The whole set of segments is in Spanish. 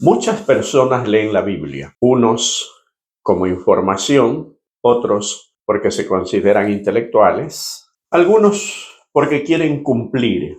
Muchas personas leen la Biblia, unos como información, otros porque se consideran intelectuales, algunos porque quieren cumplir,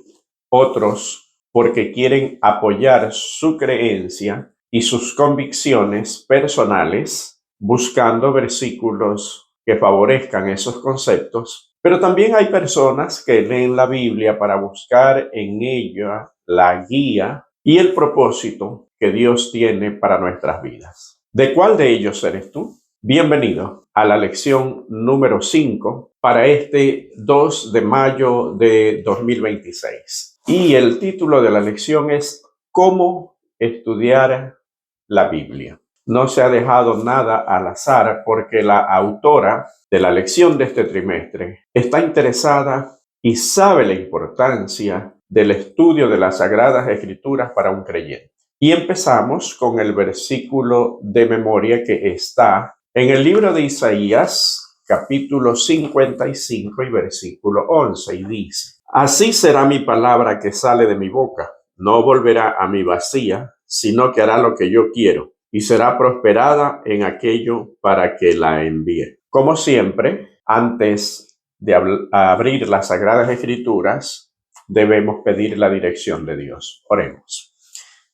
otros porque quieren apoyar su creencia y sus convicciones personales, buscando versículos que favorezcan esos conceptos. Pero también hay personas que leen la Biblia para buscar en ella la guía y el propósito que Dios tiene para nuestras vidas. ¿De cuál de ellos eres tú? Bienvenido a la lección número 5 para este 2 de mayo de 2026. Y el título de la lección es ¿Cómo estudiar la Biblia? No se ha dejado nada al azar porque la autora de la lección de este trimestre está interesada y sabe la importancia del estudio de las Sagradas Escrituras para un creyente. Y empezamos con el versículo de memoria que está en el libro de Isaías, capítulo 55 y versículo 11, y dice: Así será mi palabra que sale de mi boca, no volverá a mí vacía, sino que hará lo que yo quiero, y será prosperada en aquello para que la envíe. Como siempre, antes de abrir las Sagradas Escrituras, debemos pedir la dirección de Dios. Oremos.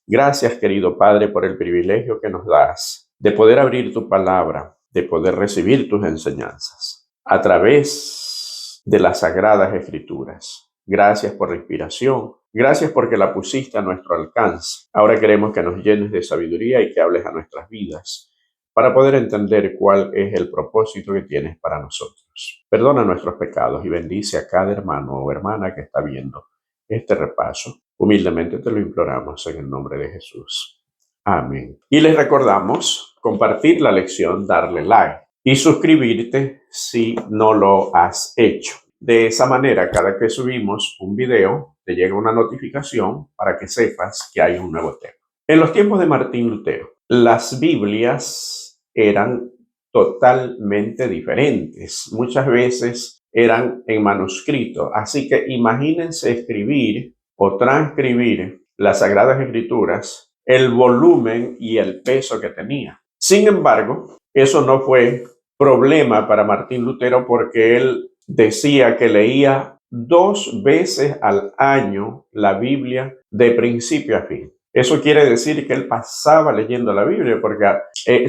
Gracias, querido Padre, por el privilegio que nos das de poder abrir tu palabra, de poder recibir tus enseñanzas a través de las Sagradas Escrituras. Gracias por la inspiración. Gracias porque la pusiste a nuestro alcance. Ahora queremos que nos llenes de sabiduría y que hables a nuestras vidas para poder entender cuál es el propósito que tienes para nosotros. Perdona nuestros pecados y bendice a cada hermano o hermana que está viendo este repaso. Humildemente te lo imploramos en el nombre de Jesús. Amén. Y les recordamos compartir la lección, darle like y suscribirte si no lo has hecho. De esa manera, cada que subimos un video, te llega una notificación para que sepas que hay un nuevo tema. En los tiempos de Martín Lutero, las Biblias eran totalmente diferentes. Muchas veces eran en manuscrito. Así que imagínense escribir o transcribir las Sagradas Escrituras, el volumen y el peso que tenía. Sin embargo, eso no fue problema para Martín Lutero porque él decía que leía 2 veces al año la Biblia de principio a fin. Eso quiere decir que él pasaba leyendo la Biblia porque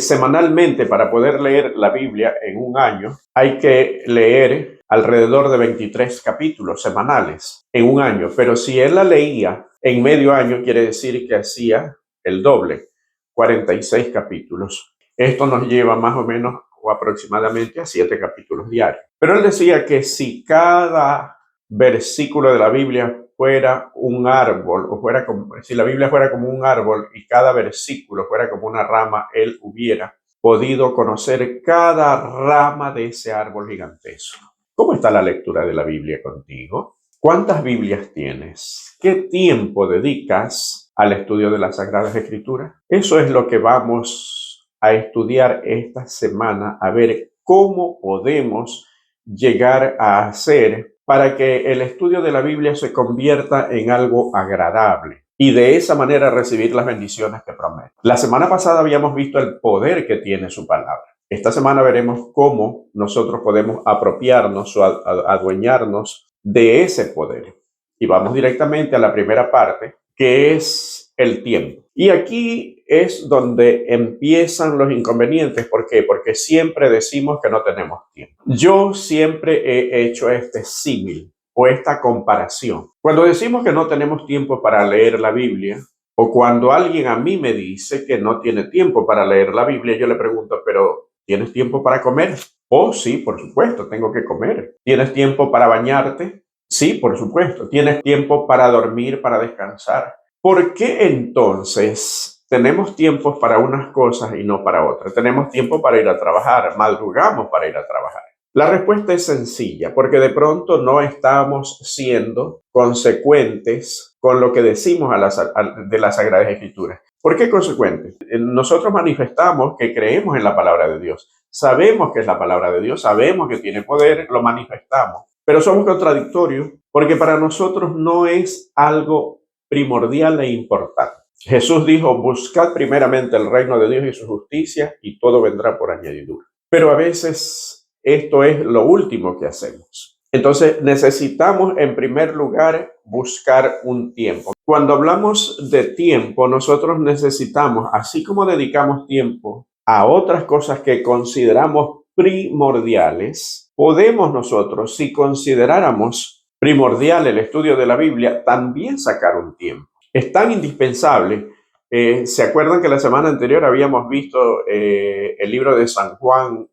semanalmente, para poder leer la Biblia en un año, hay que leer alrededor de 23 capítulos semanales en un año. Pero si él la leía en medio año, quiere decir que hacía el doble, 46 capítulos. Esto nos lleva más o menos o aproximadamente a 7 capítulos diarios. Pero él decía que si cada versículo de la Biblia fuera un árbol, o fuera como, si la Biblia fuera como un árbol y cada versículo fuera como una rama, él hubiera podido conocer cada rama de ese árbol gigantesco. ¿Cómo está la lectura de la Biblia contigo? ¿Cuántas Biblias tienes? ¿Qué tiempo dedicas al estudio de las Sagradas Escrituras? Eso es lo que vamos a estudiar esta semana, a ver cómo podemos llegar a hacer para que el estudio de la Biblia se convierta en algo agradable y de esa manera recibir las bendiciones que promete. La semana pasada habíamos visto el poder que tiene su palabra. Esta semana veremos cómo nosotros podemos apropiarnos o adueñarnos de ese poder. Y vamos directamente a la primera parte, que es el tiempo. Y aquí es donde empiezan los inconvenientes. ¿Por qué? Porque siempre decimos que no tenemos tiempo. Yo siempre he hecho este símil o esta comparación. Cuando decimos que no tenemos tiempo para leer la Biblia, o cuando alguien a mí me dice que no tiene tiempo para leer la Biblia, yo le pregunto, ¿pero tienes tiempo para comer? Oh, sí, por supuesto, tengo que comer. ¿Tienes tiempo para bañarte? Sí, por supuesto. ¿Tienes tiempo para dormir, para descansar? ¿Por qué entonces tenemos tiempos para unas cosas y no para otras? Tenemos tiempo para ir a trabajar, madrugamos para ir a trabajar. La respuesta es sencilla, porque de pronto no estamos siendo consecuentes con lo que decimos de las Sagradas Escrituras. ¿Por qué consecuentes? Nosotros manifestamos que creemos en la palabra de Dios. Sabemos que es la palabra de Dios, sabemos que tiene poder, lo manifestamos. Pero somos contradictorios porque para nosotros no es algo primordial e importante. Jesús dijo, buscad primeramente el reino de Dios y su justicia y todo vendrá por añadidura. Pero a veces esto es lo último que hacemos. Entonces necesitamos en primer lugar buscar un tiempo. Cuando hablamos de tiempo, nosotros necesitamos, así como dedicamos tiempo a otras cosas que consideramos primordiales, podemos nosotros, si consideráramos primordial el estudio de la Biblia, también sacar un tiempo. Es tan indispensable. ¿Se acuerdan que la semana anterior habíamos visto el libro de San Juan,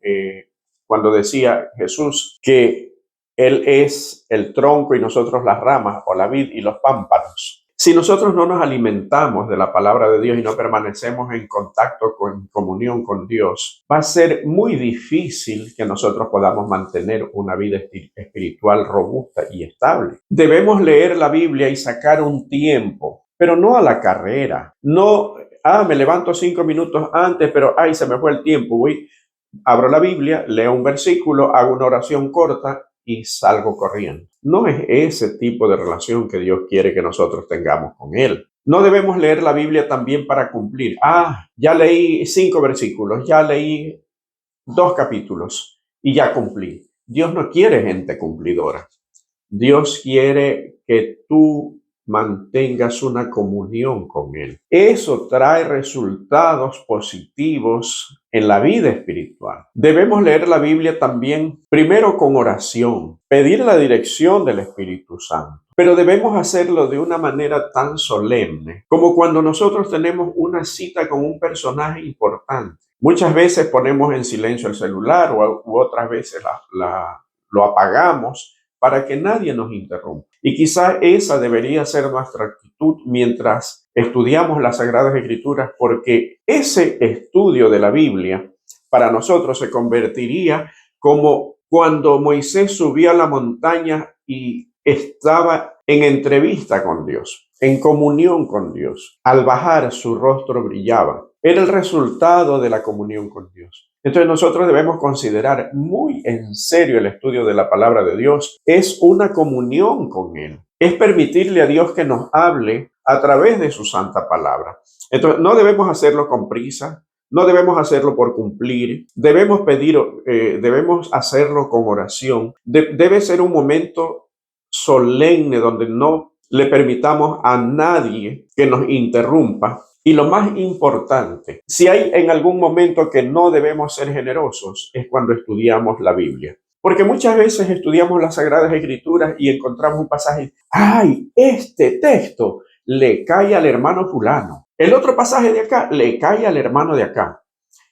cuando decía Jesús que Él es el tronco y nosotros las ramas, o la vid y los pámpanos? Si nosotros no nos alimentamos de la palabra de Dios y no permanecemos en contacto, en comunión con Dios, va a ser muy difícil que nosotros podamos mantener una vida espiritual robusta y estable. Debemos leer la Biblia y sacar un tiempo, pero no a la carrera. No, me levanto 5 minutos antes, pero se me fue el tiempo. Abro la Biblia, leo un versículo, hago una oración corta y salgo corriendo. No es ese tipo de relación que Dios quiere que nosotros tengamos con Él. No debemos leer la Biblia también para cumplir. Ya leí 5 versículos, ya leí 2 capítulos y ya cumplí. Dios no quiere gente cumplidora. Dios quiere que tú mantengas una comunión con Él. Eso trae resultados positivos en la vida espiritual. Debemos leer la Biblia también primero con oración, pedir la dirección del Espíritu Santo. Pero debemos hacerlo de una manera tan solemne como cuando nosotros tenemos una cita con un personaje importante. Muchas veces ponemos en silencio el celular u otras veces lo apagamos para que nadie nos interrumpa. Y quizá esa debería ser nuestra actitud mientras estudiamos las Sagradas Escrituras, porque ese estudio de la Biblia para nosotros se convertiría como cuando Moisés subía a la montaña y estaba en entrevista con Dios, en comunión con Dios. Al bajar, su rostro brillaba. Era el resultado de la comunión con Dios. Entonces nosotros debemos considerar muy en serio el estudio de la palabra de Dios. Es una comunión con Él. Es permitirle a Dios que nos hable a través de su santa palabra. Entonces no debemos hacerlo con prisa, no debemos hacerlo por cumplir, debemos debemos hacerlo con oración. Debe ser un momento solemne donde no le permitamos a nadie que nos interrumpa. Y lo más importante, si hay en algún momento que no debemos ser generosos, es cuando estudiamos la Biblia. Porque muchas veces estudiamos las Sagradas Escrituras y encontramos un pasaje, este texto le cae al hermano fulano. El otro pasaje de acá le cae al hermano de acá.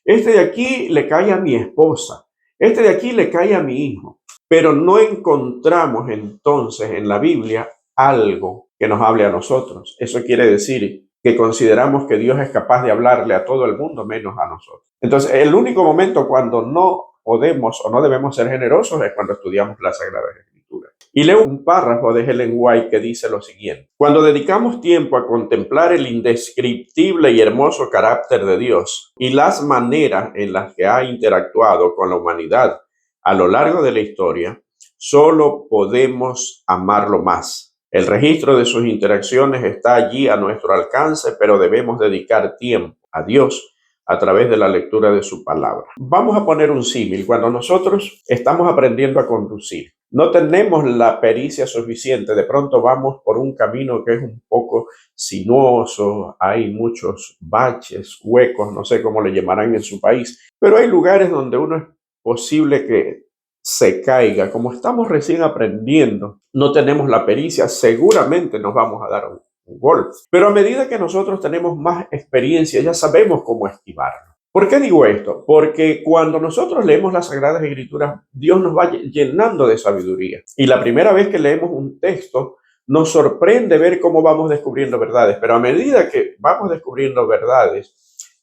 Este de aquí le cae a mi esposa. Este de aquí le cae a mi hijo. Pero no encontramos entonces en la Biblia algo que nos hable a nosotros. Eso quiere decir que consideramos que Dios es capaz de hablarle a todo el mundo menos a nosotros. Entonces, el único momento cuando no podemos o no debemos ser generosos es cuando estudiamos las Sagradas Escrituras. Y leo un párrafo de Ellen White que dice lo siguiente: cuando dedicamos tiempo a contemplar el indescriptible y hermoso carácter de Dios y las maneras en las que ha interactuado con la humanidad a lo largo de la historia, solo podemos amarlo más. El registro de sus interacciones está allí a nuestro alcance, pero debemos dedicar tiempo a Dios a través de la lectura de su palabra. Vamos a poner un símil. Cuando nosotros estamos aprendiendo a conducir, no tenemos la pericia suficiente, de pronto vamos por un camino que es un poco sinuoso, hay muchos baches, huecos, no sé cómo le llamarán en su país, pero hay lugares donde uno es posible que se caiga. Como estamos recién aprendiendo, no tenemos la pericia, seguramente nos vamos a dar un golpe. Pero a medida que nosotros tenemos más experiencia, ya sabemos cómo esquivarlo. ¿Por qué digo esto? Porque cuando nosotros leemos las Sagradas Escrituras, Dios nos va llenando de sabiduría. Y la primera vez que leemos un texto, nos sorprende ver cómo vamos descubriendo verdades. Pero a medida que vamos descubriendo verdades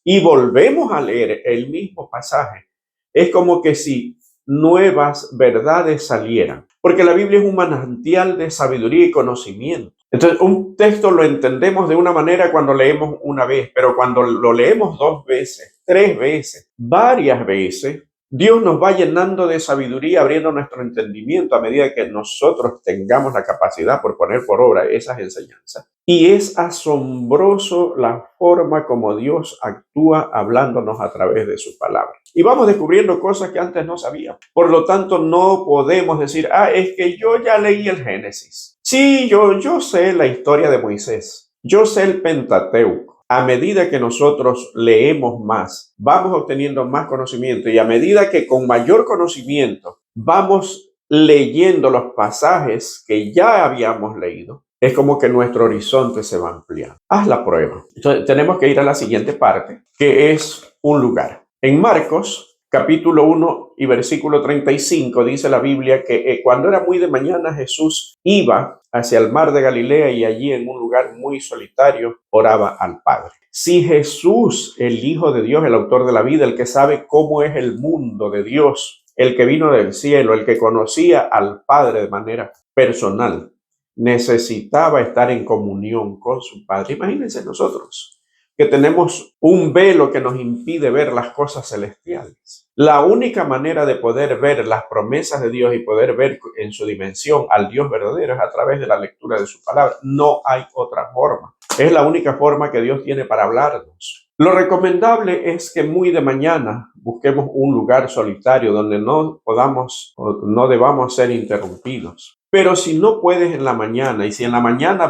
y volvemos a leer el mismo pasaje, es como que si nuevas verdades salieran, porque la Biblia es un manantial de sabiduría y conocimiento. Entonces, un texto lo entendemos de una manera cuando leemos una vez, pero cuando lo leemos 2 veces, 3 veces, varias veces, Dios nos va llenando de sabiduría, abriendo nuestro entendimiento a medida que nosotros tengamos la capacidad por poner por obra esas enseñanzas. Y es asombroso la forma como Dios actúa hablándonos a través de su palabra. Y vamos descubriendo cosas que antes no sabíamos. Por lo tanto, no podemos decir, es que yo ya leí el Génesis. Sí, yo sé la historia de Moisés. Yo sé el Pentateuco. A medida que nosotros leemos más, vamos obteniendo más conocimiento, y a medida que con mayor conocimiento vamos leyendo los pasajes que ya habíamos leído, es como que nuestro horizonte se va ampliando. Haz la prueba. Entonces, tenemos que ir a la siguiente parte, que es un lugar. En Marcos, capítulo 1 y versículo 35, dice la Biblia que cuando era muy de mañana, Jesús iba hacia el mar de Galilea y allí en un lugar muy solitario oraba al Padre. Si Jesús, el Hijo de Dios, el autor de la vida, el que sabe cómo es el mundo de Dios, el que vino del cielo, el que conocía al Padre de manera personal, necesitaba estar en comunión con su Padre. Imagínense nosotros, que tenemos un velo que nos impide ver las cosas celestiales. La única manera de poder ver las promesas de Dios y poder ver en su dimensión al Dios verdadero es a través de la lectura de su palabra. No hay otra forma. Es la única forma que Dios tiene para hablarnos. Lo recomendable es que muy de mañana busquemos un lugar solitario donde no podamos o no debamos ser interrumpidos. Pero si no puedes en la mañana, y si en la mañana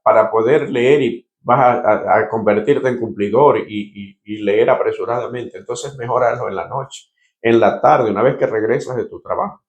para poder leer y vas a convertirte en cumplidor y leer apresuradamente, entonces mejorarlo en la noche, en la tarde, una vez que regresas de tu trabajo.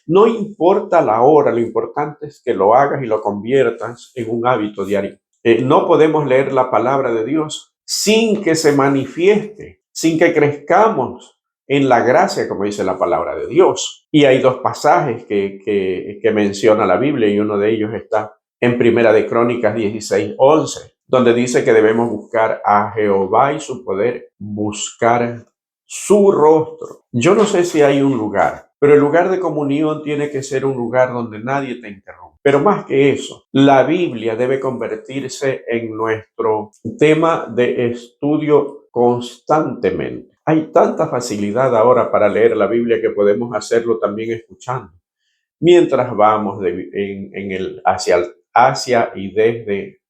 No importa la hora, lo importante es que lo hagas y lo conviertas en un hábito diario. No podemos leer la palabra de Dios sin que se manifieste, sin que crezcamos en la gracia, como dice la palabra de Dios. Y hay dos pasajes que menciona la Biblia, y uno de ellos está en Primera de Crónicas 16:11, donde dice que debemos buscar a Jehová y su poder, buscar su rostro. Yo no sé si hay un lugar, pero el lugar de comunión tiene que ser un lugar donde nadie te interrumpa. Pero más que eso, la Biblia debe convertirse en nuestro tema de estudio constantemente. Hay tanta facilidad ahora para leer la Biblia que podemos hacerlo también escuchando, mientras vamos hacia y desde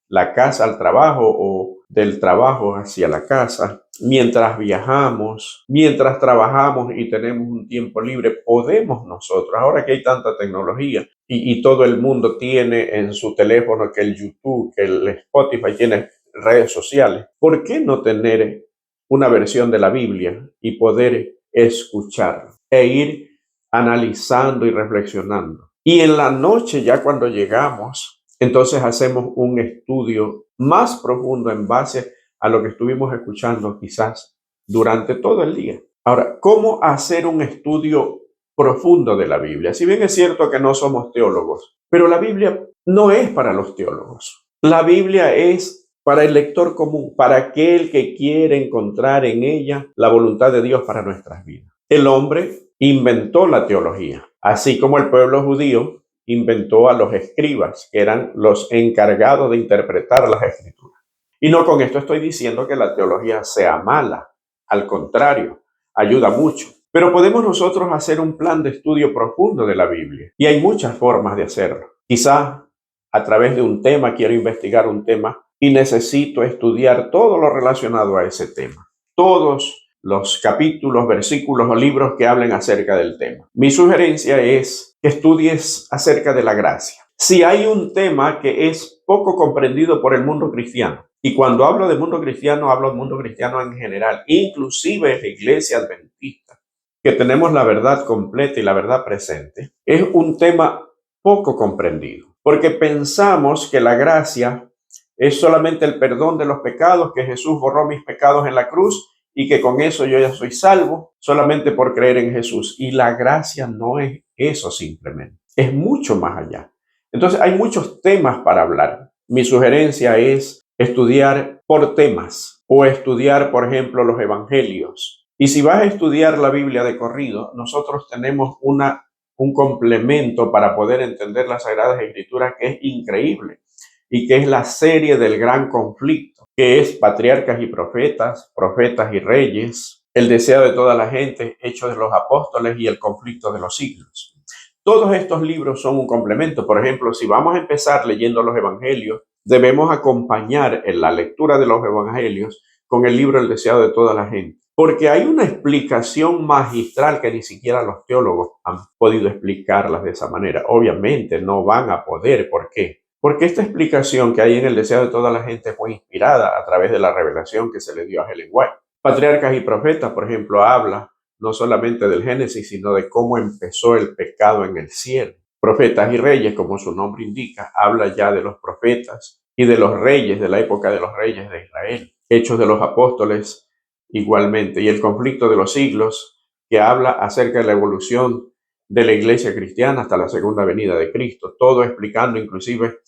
la casa al trabajo o del trabajo hacia la casa, mientras viajamos, mientras trabajamos y tenemos un tiempo libre, podemos nosotros, ahora que hay tanta tecnología y todo el mundo tiene en su teléfono que el YouTube, que el Spotify, tiene redes sociales, ¿por qué no tener una versión de la Biblia y poder escuchar e ir analizando y reflexionando? Y en la noche, ya cuando llegamos, entonces hacemos un estudio más profundo en base a lo que estuvimos escuchando quizás durante todo el día. Ahora, ¿cómo hacer un estudio profundo de la Biblia? Si bien es cierto que no somos teólogos, pero la Biblia no es para los teólogos. La Biblia es para el lector común, para aquel que quiere encontrar en ella la voluntad de Dios para nuestras vidas. El hombre inventó la teología, así como el pueblo judío inventó a los escribas, que eran los encargados de interpretar las escrituras. Y no con esto estoy diciendo que la teología sea mala, al contrario, ayuda mucho. Pero podemos nosotros hacer un plan de estudio profundo de la Biblia, y hay muchas formas de hacerlo. Quizá a través de un tema, quiero investigar un tema y necesito estudiar todo lo relacionado a ese tema. Todos los capítulos, versículos o libros que hablen acerca del tema. Mi sugerencia es que estudies acerca de la gracia. Si hay un tema que es poco comprendido por el mundo cristiano, y cuando hablo de mundo cristiano, hablo del mundo cristiano en general, inclusive la iglesia adventista, que tenemos la verdad completa y la verdad presente, es un tema poco comprendido, porque pensamos que la gracia es solamente el perdón de los pecados, que Jesús borró mis pecados en la cruz y que con eso yo ya soy salvo solamente por creer en Jesús. Y la gracia no es eso simplemente, es mucho más allá. Entonces hay muchos temas para hablar. Mi sugerencia es estudiar por temas o estudiar, por ejemplo, los evangelios. Y si vas a estudiar la Biblia de corrido, nosotros tenemos un complemento para poder entender las Sagradas Escrituras que es increíble, y que es la serie del gran conflicto, que es Patriarcas y Profetas, Profetas y Reyes, El deseo de toda la gente, Hechos de los Apóstoles y El conflicto de los siglos. Todos estos libros son un complemento. Por ejemplo, si vamos a empezar leyendo los evangelios, debemos acompañar en la lectura de los evangelios con el libro El deseado de toda la gente. Porque hay una explicación magistral que ni siquiera los teólogos han podido explicarlas de esa manera. Obviamente no van a poder. ¿Por qué? Porque esta explicación que hay en el deseo de toda la gente fue inspirada a través de la revelación que se le dio a Ellen White. Patriarcas y Profetas, por ejemplo, habla no solamente del Génesis, sino de cómo empezó el pecado en el cielo. Profetas y Reyes, como su nombre indica, habla ya de los profetas y de los reyes, de la época de los reyes de Israel. Hechos de los Apóstoles, igualmente. Y el conflicto de los siglos, que habla acerca de la evolución de la iglesia cristiana hasta la segunda venida de Cristo, todo explicando inclusive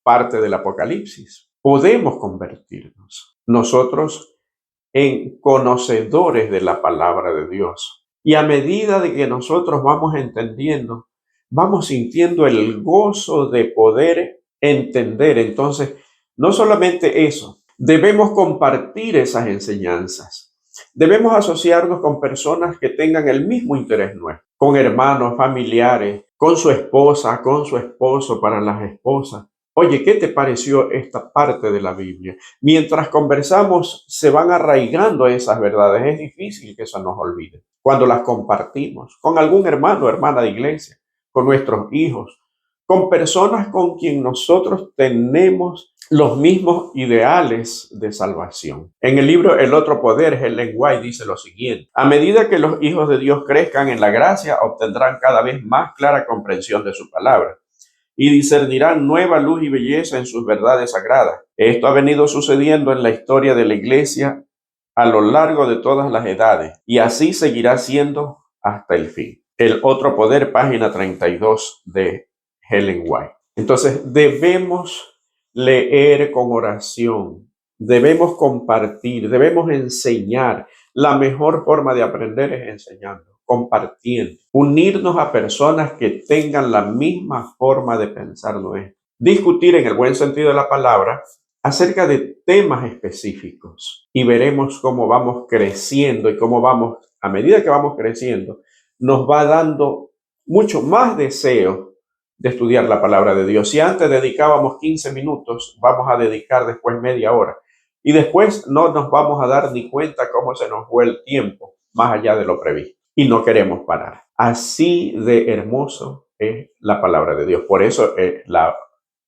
parte del Apocalipsis. Podemos convertirnos nosotros en conocedores de la palabra de Dios. Y a medida de que nosotros vamos entendiendo, vamos sintiendo el gozo de poder entender. Entonces, no solamente eso, debemos compartir esas enseñanzas. Debemos asociarnos con personas que tengan el mismo interés nuestro, con hermanos, familiares, con su esposa, con su esposo, para las esposas. Oye, ¿qué te pareció esta parte de la Biblia? Mientras conversamos, se van arraigando esas verdades. Es difícil que eso nos olvide. Cuando las compartimos con algún hermano o hermana de iglesia, con nuestros hijos, con personas con quien nosotros tenemos los mismos ideales de salvación. En el libro El otro poder, Ellen White dice lo siguiente: a medida que los hijos de Dios crezcan en la gracia, obtendrán cada vez más clara comprensión de su palabra y discernirán nueva luz y belleza en sus verdades sagradas. Esto ha venido sucediendo en la historia de la iglesia a lo largo de todas las edades, y así seguirá siendo hasta el fin. El otro poder, página 32 de Ellen White. Entonces, debemos leer con oración, debemos compartir, debemos enseñar. La mejor forma de aprender es enseñando, compartiendo, unirnos a personas que tengan la misma forma de pensar nuestra, discutir en el buen sentido de la palabra acerca de temas específicos, y veremos cómo vamos creciendo y cómo vamos, a medida que vamos creciendo, nos va dando mucho más deseo de estudiar la palabra de Dios. Si antes dedicábamos 15 minutos, vamos a dedicar después media hora. Y después no nos vamos a dar ni cuenta cómo se nos fue el tiempo más allá de lo previsto. Y no queremos parar. Así de hermoso es la palabra de Dios. Por eso la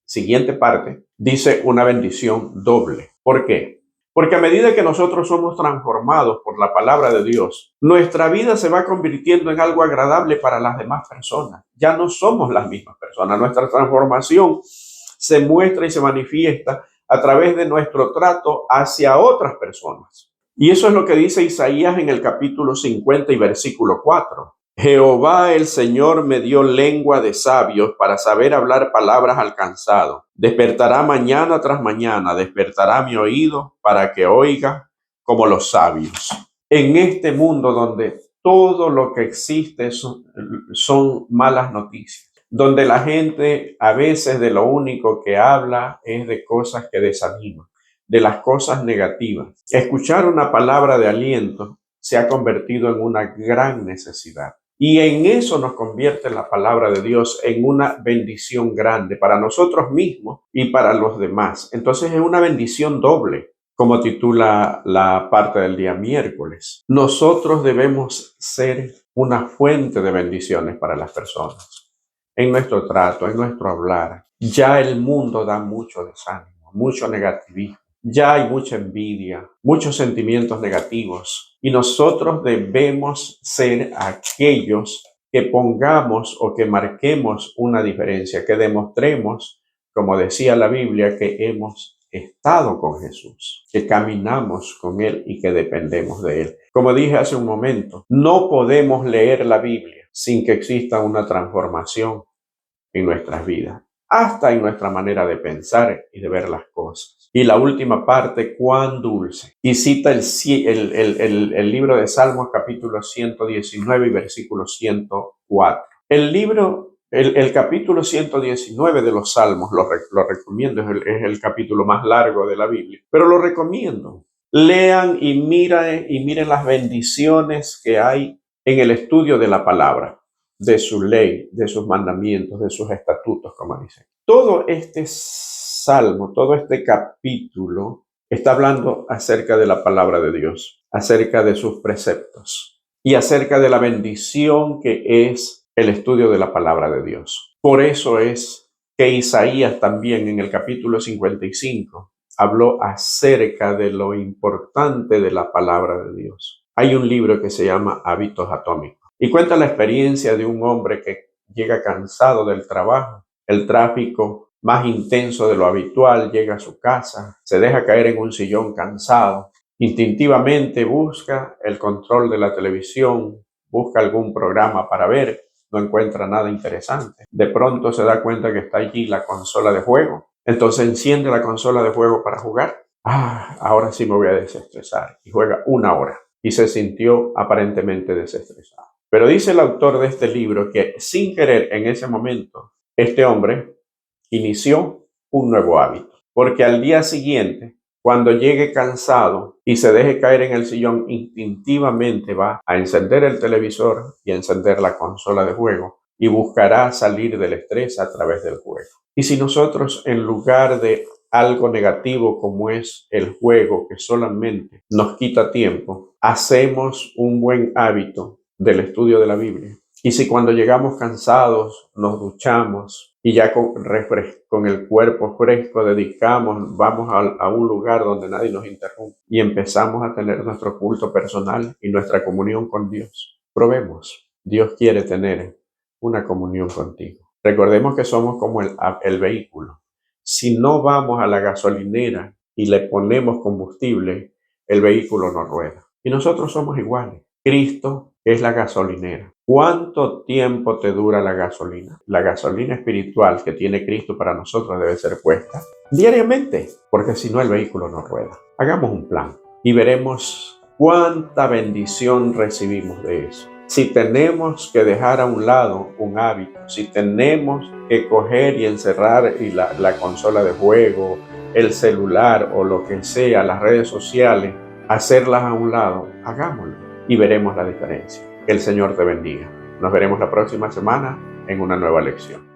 siguiente parte dice una bendición doble. ¿Por qué? Porque a medida que nosotros somos transformados por la palabra de Dios, nuestra vida se va convirtiendo en algo agradable para las demás personas. Ya no somos las mismas personas. Nuestra transformación se muestra y se manifiesta a través de nuestro trato hacia otras personas. Y eso es lo que dice Isaías en el capítulo 50 y versículo 4. Jehová el Señor me dio lengua de sabios para saber hablar palabras al cansado. Despertará mañana tras mañana, despertará mi oído para que oiga como los sabios. En este mundo donde todo lo que existe son malas noticias, donde la gente a veces de lo único que habla es de cosas que desaniman, de las cosas negativas, escuchar una palabra de aliento se ha convertido en una gran necesidad. Y en eso nos convierte la palabra de Dios en una bendición grande para nosotros mismos y para los demás. Entonces es una bendición doble, como titula la parte del día miércoles. Nosotros debemos ser una fuente de bendiciones para las personas. En nuestro trato, en nuestro hablar. Ya el mundo da mucho desánimo, mucho negativismo. Ya hay mucha envidia, muchos sentimientos negativos, y nosotros debemos ser aquellos que pongamos o que marquemos una diferencia, que demostremos, como decía la Biblia, que hemos estado con Jesús, que caminamos con Él y que dependemos de Él. Como dije hace un momento, no podemos leer la Biblia sin que exista una transformación en nuestras vidas, hasta en nuestra manera de pensar y de ver las cosas. Y la última parte, cuán dulce. Y cita el libro de Salmos, capítulo 119 y versículo 104. El capítulo 119 de los Salmos, lo recomiendo, es el capítulo más largo de la Biblia, pero lo recomiendo Lean y miren las bendiciones que hay en el estudio de la palabra, de su ley, de sus mandamientos, de sus estatutos, como dicen. Todo este salmo, todo este capítulo está hablando acerca de la palabra de Dios, acerca de sus preceptos y acerca de la bendición que es el estudio de la palabra de Dios. Por eso es que Isaías también en el capítulo 55 habló acerca de lo importante de la palabra de Dios. Hay un libro que se llama Hábitos Atómicos y cuenta la experiencia de un hombre que llega cansado del trabajo, el tráfico más intenso de lo habitual, llega a su casa, se deja caer en un sillón cansado, instintivamente busca el control de la televisión, busca algún programa para ver, no encuentra nada interesante. De pronto se da cuenta que está allí la consola de juego. Entonces enciende la consola de juego para jugar. Ahora sí me voy a desestresar. Y juega 1 hora. Y se sintió aparentemente desestresado. Pero dice el autor de este libro que sin querer en ese momento, este hombre inició un nuevo hábito. Porque al día siguiente, cuando llegue cansado y se deje caer en el sillón, instintivamente va a encender el televisor y a encender la consola de juego y buscará salir del estrés a través del juego. Y si nosotros, en lugar de algo negativo como es el juego que solamente nos quita tiempo, hacemos un buen hábito del estudio de la Biblia, y si cuando llegamos cansados nos duchamos y ya con el cuerpo fresco vamos a un lugar donde nadie nos interrumpe y empezamos a tener nuestro culto personal y nuestra comunión con Dios. Probemos. Dios quiere tener una comunión contigo. Recordemos que somos como el vehículo. Si no vamos a la gasolinera y le ponemos combustible, el vehículo no rueda. Y nosotros somos iguales. Cristo es la gasolinera. ¿Cuánto tiempo te dura la gasolina? La gasolina espiritual que tiene Cristo para nosotros debe ser puesta diariamente, porque si no el vehículo no rueda. Hagamos un plan y veremos cuánta bendición recibimos de eso. Si tenemos que dejar a un lado un hábito, si tenemos que coger y encerrar la consola de juego, el celular o lo que sea, las redes sociales, hacerlas a un lado, hagámoslo y veremos la diferencia. Que el Señor te bendiga. Nos veremos la próxima semana en una nueva lección.